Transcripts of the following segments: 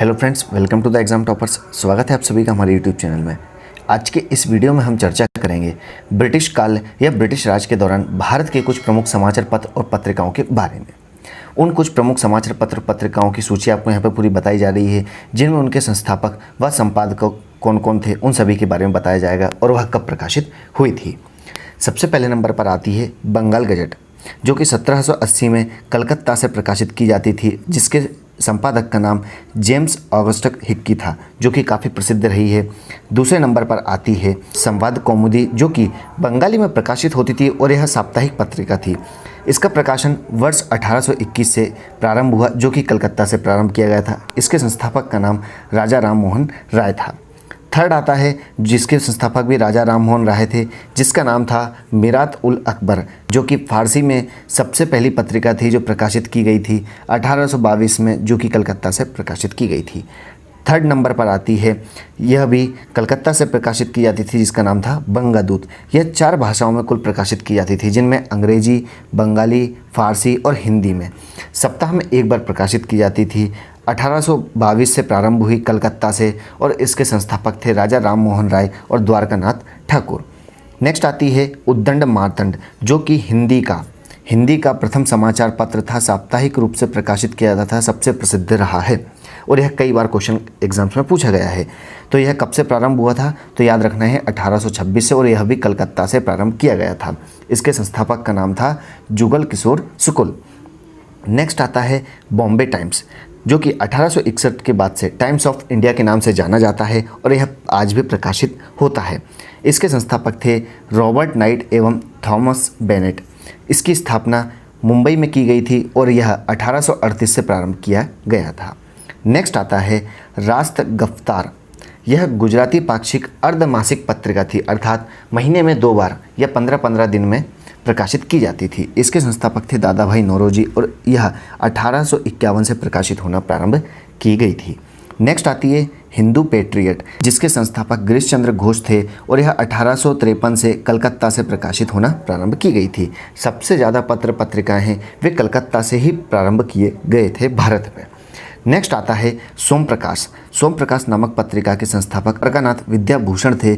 Hello friends, welcome to the exam toppers. स्वागत है आप सभी का हमारे यूट्यूब चैनल में। आज के इस वीडियो में हम चर्चा करेंगे ब्रिटिश काल या ब्रिटिश राज के दौरान भारत के कुछ प्रमुख समाचार पत्र और पत्रिकाओं के बारे में। उन कुछ प्रमुख समाचार पत्र पत्रिकाओं की सूची आपको यहाँ पर पूरी बताई जा रही है, जिनमें उनके संस्थापक व संपादक कौन कौन थे, उन सभी के बारे में बताया जाएगा और वह कब प्रकाशित हुई थी। सबसे पहले नंबर पर आती है बंगाल गजट, जो कि 1780 में कलकत्ता से प्रकाशित की जाती थी, जिसके संपादक का नाम जेम्स ऑगस्टस हिक्की था, जो कि काफ़ी प्रसिद्ध रही है। दूसरे नंबर पर आती है संवाद कौमुदी, जो कि बंगाली में प्रकाशित होती थी और यह साप्ताहिक पत्रिका थी। इसका प्रकाशन वर्ष 1821 से प्रारंभ हुआ, जो कि कलकत्ता से प्रारंभ किया गया था। इसके संस्थापक का नाम राजा राम मोहन राय था। थर्ड आता है, जिसके संस्थापक भी राजा राम मोहन राय थे, जिसका नाम था मिरात उल अकबर, जो कि फारसी में सबसे पहली पत्रिका थी जो प्रकाशित की गई थी 1822 में, जो कि कलकत्ता से प्रकाशित की गई थी। थर्ड नंबर पर आती है, यह भी कलकत्ता से प्रकाशित की जाती थी, जिसका नाम था बंगादूत। यह 4 भाषाओं में कुल प्रकाशित की जाती थी, जिनमें अंग्रेजी, बंगाली, फारसी और हिंदी में सप्ताह में एक बार प्रकाशित की जाती थी। 1822 से प्रारंभ हुई कलकत्ता से और इसके संस्थापक थे राजा राम मोहन राय और द्वारकानाथ ठाकुर। नेक्स्ट आती है उद्दंड मार्तंड, जो कि हिंदी का प्रथम समाचार पत्र था, साप्ताहिक रूप से प्रकाशित किया जाता था, सबसे प्रसिद्ध रहा है और यह कई बार क्वेश्चन एग्जाम्स में पूछा गया है। तो यह कब से प्रारंभ हुआ था, तो याद रखना है 1826 से, और यह भी कलकत्ता से प्रारंभ किया गया था। इसके संस्थापक का नाम था जुगल किशोर शुक्ल। नेक्स्ट आता है बॉम्बे टाइम्स, जो कि 1861 के बाद से टाइम्स ऑफ इंडिया के नाम से जाना जाता है और यह आज भी प्रकाशित होता है। इसके संस्थापक थे रॉबर्ट नाइट एवं थॉमस बेनेट। इसकी स्थापना मुंबई में की गई थी और यह 1838 से प्रारंभ किया गया था। नेक्स्ट आता है रास्त गफ्तार। यह गुजराती पाक्षिक अर्धमासिक पत्रिका थी, अर्थात महीने में 2 बार या 15-15 दिन में प्रकाशित की जाती थी। इसके संस्थापक थे दादा भाई नौरोजी और यह 1851 से प्रकाशित होना प्रारंभ की गई थी। नेक्स्ट आती है हिंदू पेट्रियट, जिसके संस्थापक गिरीश चंद्र घोष थे और यह 1853 से कलकत्ता से प्रकाशित होना प्रारंभ की गई थी। सबसे ज़्यादा पत्र पत्रिकाएँ हैं वे कलकत्ता से ही प्रारंभ किए गए थे भारत में। नेक्स्ट आता है सोमप्रकाश नामक पत्रिका के संस्थापक द्वारकानाथ विद्याभूषण थे।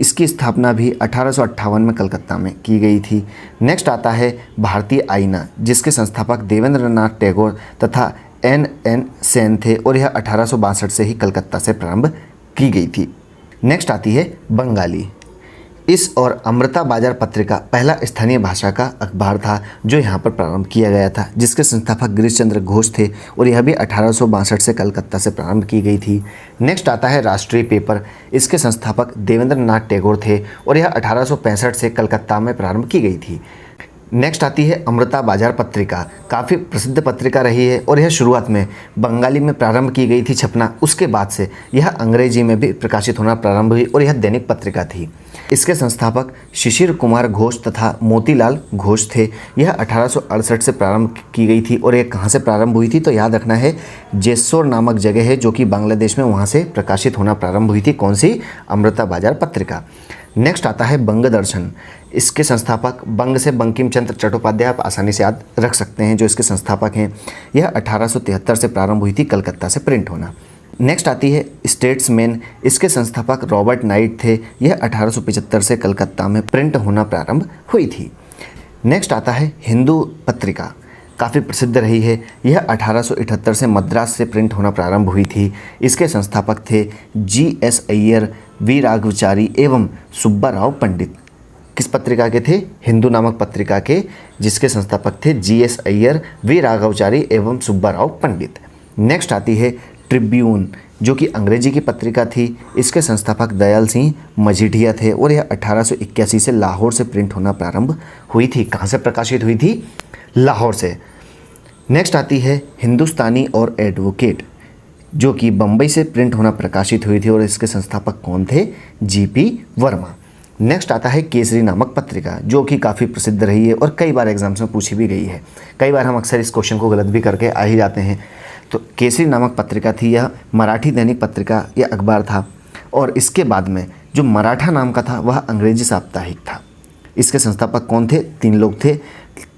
इसकी स्थापना भी 1858 में कलकत्ता में की गई थी। नेक्स्ट आता है भारतीय आईना, जिसके संस्थापक देवेंद्रनाथ टैगोर तथा N.N. सेन थे और यह 1862 से ही कलकत्ता से प्रारंभ की गई थी। नेक्स्ट आती है बंगाली। इस और अमृता बाजार पत्रिका पहला स्थानीय भाषा का अखबार था जो यहाँ पर प्रारंभ किया गया था, जिसके संस्थापक गिरीश चंद्र घोष थे और यह भी 1862 से कलकत्ता से प्रारंभ की गई थी। नेक्स्ट आता है राष्ट्रीय पेपर। इसके संस्थापक देवेंद्रनाथ टैगोर थे और यह 1865 से कलकत्ता में प्रारंभ की गई थी। नेक्स्ट आती है अमृता बाजार पत्रिका, काफ़ी प्रसिद्ध पत्रिका रही है और यह शुरुआत में बंगाली में प्रारंभ की गई थी छपना, उसके बाद से यह अंग्रेजी में भी प्रकाशित होना प्रारंभ हुई और यह दैनिक पत्रिका थी। इसके संस्थापक शिशिर कुमार घोष तथा मोतीलाल घोष थे। यह 1868 से प्रारंभ की गई थी और यह कहाँ से प्रारंभ हुई थी, तो याद रखना है जेसोर नामक जगह है जो कि बांग्लादेश में, वहाँ से प्रकाशित होना प्रारंभ हुई थी। कौन सी? अमृता बाजार पत्रिका। नेक्स्ट आता है बंग दर्शन। इसके संस्थापक बंग से बंकिम चंद्र चट्टोपाध्याय आप आसानी से याद रख सकते हैं, जो इसके संस्थापक हैं। यह 1873 से प्रारंभ हुई थी, कलकत्ता से प्रिंट होना। नेक्स्ट आती है स्टेट्समैन। इसके संस्थापक रॉबर्ट नाइट थे। यह 1875 से कलकत्ता में प्रिंट होना प्रारंभ हुई थी। नेक्स्ट आता है हिंदू पत्रिका, काफ़ी प्रसिद्ध रही है। यह 1878 से मद्रास से प्रिंट होना प्रारंभ हुई थी। इसके संस्थापक थे G.S. अय्यर, वी राघवचारी एवं सुब्बा राव पंडित। किस पत्रिका के थे? हिंदू नामक पत्रिका के, जिसके संस्थापक थे G.S. अय्यर, वी राघवचारी एवं सुब्बा राव पंडित। नेक्स्ट आती है ट्रिब्यून, जो कि अंग्रेजी की पत्रिका थी। इसके संस्थापक दयाल सिंह मजीठिया थे और यह 1881 से लाहौर से प्रिंट होना प्रारंभ हुई थी। कहाँ से प्रकाशित हुई थी? लाहौर से। नेक्स्ट आती है हिंदुस्तानी और एडवोकेट, जो कि बम्बई से प्रिंट होना प्रकाशित हुई थी और इसके संस्थापक कौन थे? G.P. वर्मा। नेक्स्ट आता है केसरी नामक पत्रिका, जो कि काफ़ी प्रसिद्ध रही है और कई बार एग्जाम्स में पूछी भी गई है। कई बार हम अक्सर इस क्वेश्चन को गलत भी करके आ ही जाते हैं। तो केसरी नामक पत्रिका थी, यह मराठी दैनिक पत्रिका या अखबार था और इसके बाद में जो मराठा नाम का था वह अंग्रेजी साप्ताहिक था। इसके संस्थापक कौन थे? 3 लोग थे,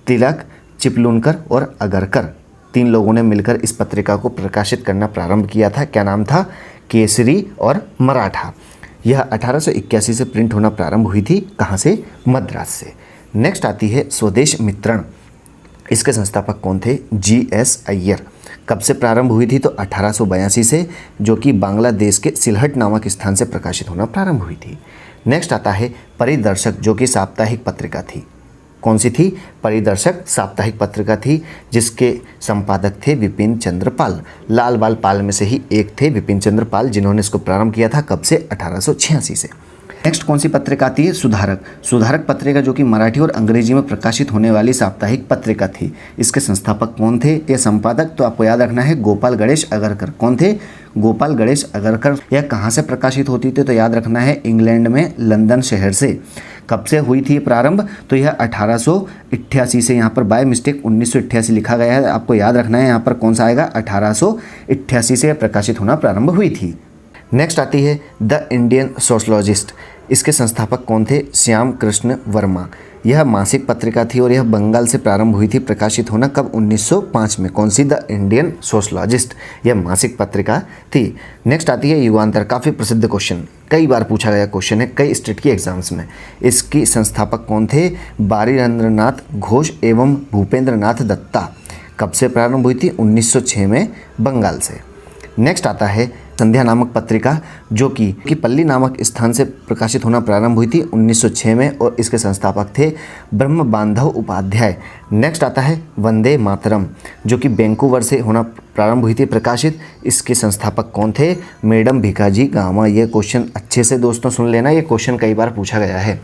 तिलक, चिपलूनकर और अगरकर। 3 लोगों ने मिलकर इस पत्रिका को प्रकाशित करना प्रारंभ किया था। क्या नाम था? केसरी और मराठा। यह 1881 से प्रिंट होना प्रारंभ हुई थी। कहाँ से? मद्रास से। नेक्स्ट आती है स्वदेश मित्रण। इसके संस्थापक कौन थे? GS अय्यर। कब से प्रारंभ हुई थी? तो 1882 से, जो कि बांग्लादेश के सिलहट नामक स्थान से प्रकाशित होना प्रारंभ हुई थी। नेक्स्ट आता है परिदर्शक, जो कि साप्ताहिक पत्रिका थी। कौन सी थी? परिदर्शक साप्ताहिक पत्रिका थी, जिसके संपादक थे विपिन चंद्र पाल। लाल बाल पाल में से ही एक थे विपिन चंद्र पाल, जिन्होंने इसको प्रारंभ किया था। कब से? 1886 से। नेक्स्ट कौन सी पत्रिका आती है? सुधारक। सुधारक पत्रिका जो कि मराठी और अंग्रेजी में प्रकाशित होने वाली साप्ताहिक पत्रिका थी। इसके संस्थापक कौन थे? ये संपादक तो आपको याद रखना है गोपाल गणेश अगरकर। कौन थे? गोपाल गणेश अगरकर। यह कहाँ से प्रकाशित होती थी? तो याद रखना है इंग्लैंड में लंदन शहर से। कब से हुई थी प्रारंभ? तो यह 1888 से, यहाँ पर बाय मिस्टेक 1988 लिखा गया है, आपको याद रखना है यहाँ पर कौन सा आएगा? 1888 से प्रकाशित होना प्रारंभ हुई थी। नेक्स्ट आती है द इंडियन सोशलॉजिस्ट। इसके संस्थापक कौन थे? श्याम कृष्ण वर्मा। यह मासिक पत्रिका थी और यह बंगाल से प्रारंभ हुई थी प्रकाशित होना। कब? 1905 में। कौन सी? The Indian sociologist. यह मासिक पत्रिका थी। नेक्स्ट आती है युगांतर। काफ़ी प्रसिद्ध क्वेश्चन, कई बार पूछा गया क्वेश्चन है कई स्टेट की एग्जाम्स में। इसकी संस्थापक कौन थे? बारीरेंद्रनाथ घोष एवं भूपेंद्र नाथ दत्ता। कब से प्रारंभ हुई थी? 1906 में, बंगाल से। नेक्स्ट आता है संध्या नामक पत्रिका, जो कि पल्ली नामक स्थान से प्रकाशित होना प्रारंभ हुई थी 1906 में, और इसके संस्थापक थे ब्रह्म बांधव उपाध्याय। नेक्स्ट आता है वंदे मातरम, जो कि वैंकूवर से होना प्रारंभ हुई थी प्रकाशित। इसके संस्थापक कौन थे? मैडम भिकाजी कामा। ये क्वेश्चन अच्छे से दोस्तों सुन लेना, ये क्वेश्चन कई बार पूछा गया है।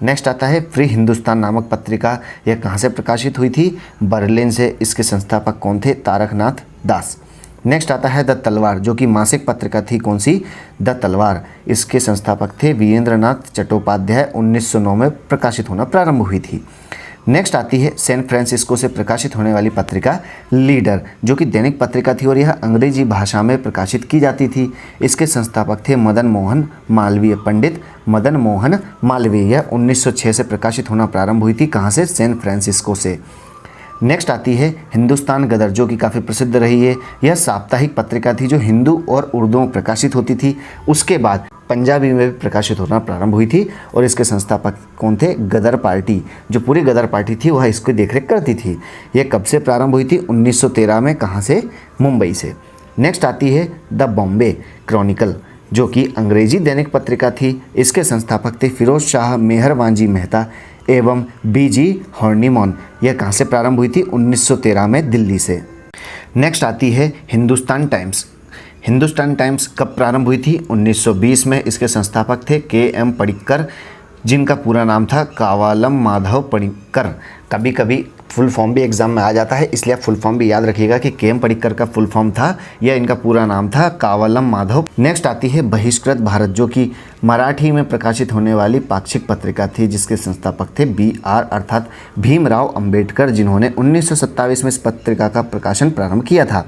नेक्स्ट आता है फ्री हिंदुस्तान नामक पत्रिका। यह कहाँ से प्रकाशित हुई थी? बर्लिन से। इसके संस्थापक कौन थे? तारकनाथ दास। नेक्स्ट आता है द तलवार, जो कि मासिक पत्रिका थी। कौन सी? द तलवार। इसके संस्थापक थे वीरेंद्रनाथ चट्टोपाध्याय। 1909 में प्रकाशित होना प्रारंभ हुई थी। नेक्स्ट आती है सैन फ्रांसिस्को से प्रकाशित होने वाली पत्रिका लीडर, जो कि दैनिक पत्रिका थी और यह अंग्रेजी भाषा में प्रकाशित की जाती थी। इसके संस्थापक थे मदन मोहन मालवीय, पंडित मदन मोहन मालवीय। यह 1906 से प्रकाशित होना प्रारंभ हुई थी। कहाँ से? सैन फ्रांसिस्को से। नेक्स्ट आती है हिंदुस्तान गदर, जो कि काफ़ी प्रसिद्ध रही है। यह साप्ताहिक पत्रिका थी जो हिंदू और उर्दू में प्रकाशित होती थी। उसके बाद पंजाबी में भी प्रकाशित होना प्रारंभ हुई थी, और इसके संस्थापक कौन थे? गदर पार्टी। जो पूरी गदर पार्टी थी वह इसकी देखरेख करती थी। यह कब से प्रारंभ हुई थी? 1913 में। कहाँ से? मुंबई से। नेक्स्ट आती है द बॉम्बे क्रॉनिकल, जो कि अंग्रेजी दैनिक पत्रिका थी। इसके संस्थापक थे फिरोज शाह मेहरवानजी मेहता एवं BG हॉर्निमॉन। यह कहाँ से प्रारंभ हुई थी? 1913 में, दिल्ली से। नेक्स्ट आती है हिंदुस्तान टाइम्स। हिंदुस्तान टाइम्स कब प्रारंभ हुई थी? 1920 में। इसके संस्थापक थे KM पडिक्कर, जिनका पूरा नाम था कावालम माधव पडिक्कर। कभी कभी फुल फॉर्म भी एग्जाम में आ जाता है, इसलिए आप फुल फॉर्म भी याद रखिएगा कि KM पडिक्कर का फुल फॉर्म था, यह इनका पूरा नाम था कावालम माधव। नेक्स्ट आती है बहिष्कृत भारत, जो कि मराठी में प्रकाशित होने वाली पाक्षिक पत्रिका थी, जिसके संस्थापक थे BR अर्थात भीमराव अंबेडकर, जिन्होंने 1927 में इस पत्रिका का प्रकाशन प्रारंभ किया था।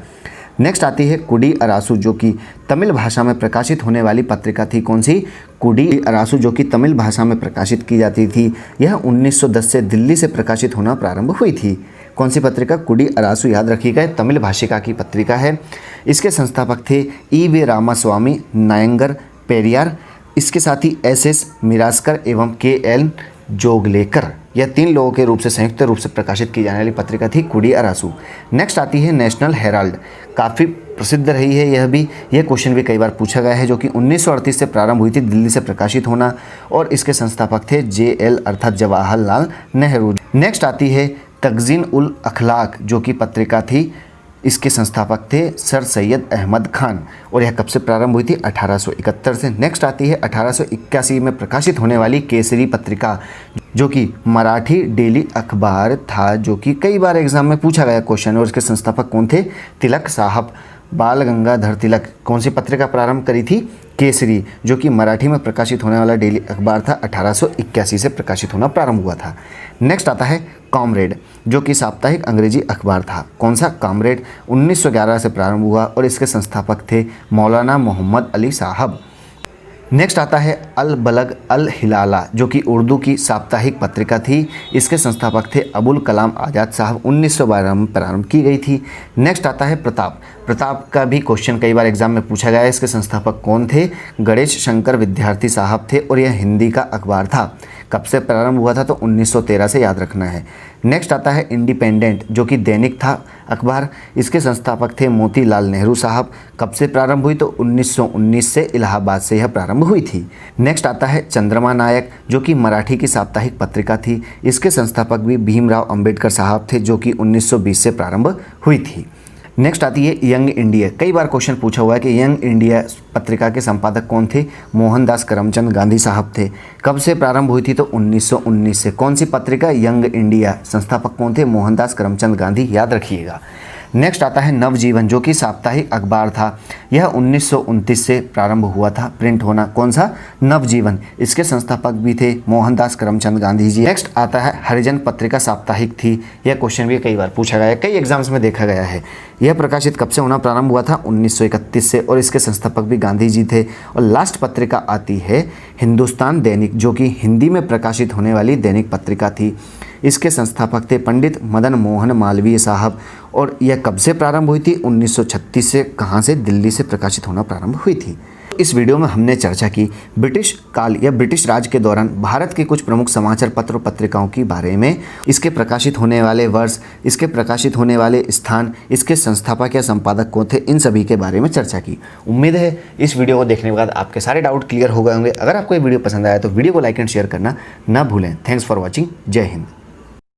नेक्स्ट आती है कुडी अरासू, जो कि तमिल भाषा में प्रकाशित होने वाली पत्रिका थी। कौन सी? कुडी अरासू, जो कि तमिल भाषा में प्रकाशित की जाती थी। यह 1910 से दिल्ली से प्रकाशित होना प्रारंभ हुई थी। कौन सी पत्रिका? कुडी अरासू। याद रखिएगा, तमिल भाषिका की पत्रिका है। इसके संस्थापक थे EV रामास्वामी नायंगर पेरियार। इसके साथ ही SS मिरासकर एवं KL जोगलेकर। यह 3 लोगों के रूप से संयुक्त रूप से प्रकाशित की जाने वाली पत्रिका थी कुडी अरासू। नेक्स्ट आती है नेशनल हेराल्ड। काफ़ी प्रसिद्ध रही है यह भी, यह क्वेश्चन भी कई बार पूछा गया है, जो कि 1938 से प्रारंभ हुई थी, दिल्ली से प्रकाशित होना, और इसके संस्थापक थे JL अर्थात जवाहरलाल नेहरू। नेक्स्ट आती है तगजीन उल अखलाक, जो कि पत्रिका थी। इसके संस्थापक थे सर सैयद अहमद खान, और यह कब से प्रारंभ हुई थी? 1871 से। नेक्स्ट आती है 1881 में प्रकाशित होने वाली केसरी पत्रिका, जो कि मराठी डेली अखबार था, जो कि कई बार एग्जाम में पूछा गया क्वेश्चन, और इसके संस्थापक कौन थे? तिलक साहब, बाल गंगाधर तिलक। कौन सी पत्रिका प्रारंभ करी थी? केसरी, जो कि मराठी में प्रकाशित होने वाला डेली अखबार था। 1881 से प्रकाशित होना प्रारंभ हुआ था। नेक्स्ट आता है कॉमरेड, जो कि साप्ताहिक अंग्रेजी अखबार था। कौन सा? कॉमरेड। 1911 से प्रारंभ हुआ, और इसके संस्थापक थे मौलाना मोहम्मद अली साहब। नेक्स्ट आता है अल बलग अल हिलाला, जो कि उर्दू की साप्ताहिक पत्रिका थी। इसके संस्थापक थे अबुल कलाम आज़ाद साहब, 1912 में प्रारंभ की गई थी। नेक्स्ट आता है प्रताप। प्रताप का भी क्वेश्चन कई बार एग्जाम में पूछा गया है। इसके संस्थापक कौन थे? गणेश शंकर विद्यार्थी साहब थे और यह हिंदी का अखबार था। कब से प्रारंभ हुआ था? तो 1913 से, याद रखना है। नेक्स्ट आता है इंडिपेंडेंट, जो कि दैनिक था अखबार। इसके संस्थापक थे मोतीलाल नेहरू साहब। कब से प्रारंभ हुई? तो 1919 से, इलाहाबाद से यह प्रारंभ हुई थी। नेक्स्ट आता है चंद्रमा नायक, जो कि मराठी की साप्ताहिक पत्रिका थी। इसके संस्थापक भी भीमराव अंबेडकर साहब थे, जो कि 1920 से प्रारंभ हुई थी। नेक्स्ट आती है यंग इंडिया। कई बार क्वेश्चन पूछा हुआ है कि यंग इंडिया पत्रिका के संपादक कौन थे? मोहनदास करमचंद गांधी साहब थे। कब से प्रारंभ हुई थी? तो 1919 से। कौन सी पत्रिका? Young India. संस्थापक कौन थे? मोहनदास करमचंद गांधी, याद रखिएगा। नेक्स्ट आता है नवजीवन, जो कि साप्ताहिक अखबार था। यह 1929 से प्रारंभ हुआ था प्रिंट होना। कौन सा? नवजीवन। इसके संस्थापक भी थे मोहनदास करमचंद गांधी जी। नेक्स्ट आता है हरिजन पत्रिका साप्ताहिक थी। यह क्वेश्चन भी कई बार पूछा गया है, कई एग्जाम्स में देखा गया है। यह प्रकाशित कब से होना प्रारंभ हुआ था? 1931 से, और इसके संस्थापक भी गांधी जी थे। और लास्ट पत्रिका आती है हिंदुस्तान दैनिक, जो कि हिंदी में प्रकाशित होने वाली दैनिक पत्रिका थी। इसके संस्थापक थे पंडित मदन मोहन मालवीय साहब। और यह कब से प्रारंभ हुई थी? 1936 से। कहाँ से? दिल्ली से प्रकाशित होना प्रारंभ हुई थी। इस वीडियो में हमने चर्चा की ब्रिटिश काल या ब्रिटिश राज के दौरान भारत के कुछ प्रमुख समाचार पत्र और पत्रिकाओं के बारे में, इसके प्रकाशित होने वाले वर्ष, इसके प्रकाशित होने वाले स्थान, इसके संस्थापक या संपादक कौन थे, इन सभी के बारे में चर्चा की। उम्मीद है इस वीडियो को देखने के बाद आपके सारे डाउट क्लियर हो गए होंगे। अगर आपको ये वीडियो पसंद आया तो वीडियो को लाइक एंड शेयर करना ना भूलें। Thanks for watching. जय हिंद।